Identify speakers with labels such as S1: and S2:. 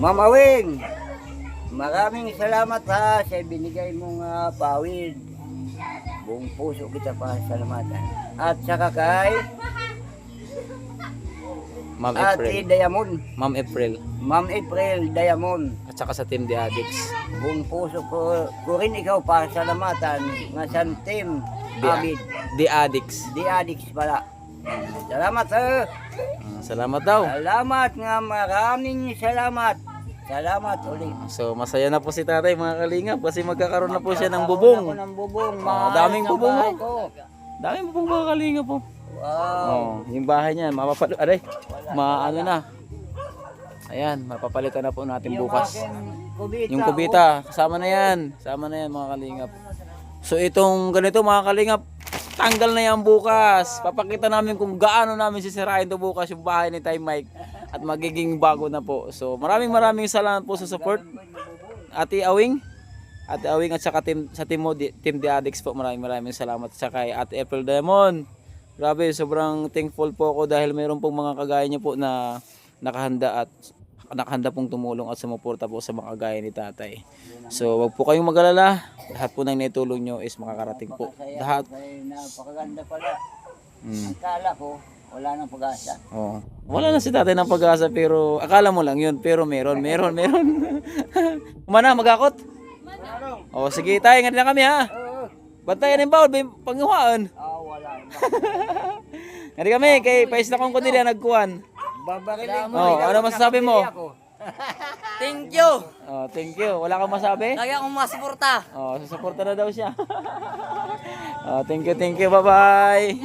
S1: Ma'am Awing, maraming salamat ha sa binigay mong pawid. Buong puso kita pa salamatan. At saka kay
S2: Ma'am
S1: Ate
S2: April.
S1: Diamond,
S2: Ma'am April.
S1: Ma'am April Diamond.
S2: At saka sa Team The Addicts.
S1: Buong puso ko rin ikaw pa salamatan nga sa team Abid.
S2: The Addicts.
S1: The Addicts pala. Salamat ha.
S2: Salamat daw.
S1: Salamat nga, maraming salamat. Salamat ulit.
S2: So masaya na po si tatay mga kalingap kasi magkakaroon na po siya ng
S1: Ako
S2: bubong.
S1: ng bubong.
S2: Daming bubong,
S1: bahay
S2: oh.
S1: ko.
S2: Daming bubong mga kalingap po.
S1: Wow.
S2: Yung bahay niyan, maano na. Ayan, mapapalitan na po natin bukas. Yung kubita, kasama na yan. Kasama na yan mga kalingap. So itong ganito mga kalingap, tanggal na yan bukas. Papakita namin kung gaano namin sisirain to bukas yung bahay ni Tay Mike. At magiging bago na po. So maraming salamat po sa support. Ate Awing at saka sa team The Addicts po. Maraming salamat. At saka kay Ate April Diamond. Grabe, sobrang thankful po ako dahil mayroon pong mga kagaya niyo po na nakahanda pong tumulong at sumuporta po sa mga kagaya ni tatay. So wag po kayong mag-alala. Lahat po ng naitulong nyo is makakarating po. Lahat.
S1: Napakaganda pala. Akala ko, wala nang pag-asa.
S2: Oh. Wala na si tatay ng pag-asa pero akala mo lang yun. Pero meron. Kumana, magakot? Oh, sige tayo, nga na kami ha. Bantayan yung bawal, panguhaan.
S1: Wala.
S2: Nga kami, kay pais na kong kundila nagkuhan.
S1: Babarilin mo.
S2: Oh, ano masasabi mo?
S3: Thank you.
S2: Oh, thank you. Wala kang masabi?
S3: Lagi akong masuporta.
S2: Oh, susuporta na daw siya. Oh, thank you. Bye-bye.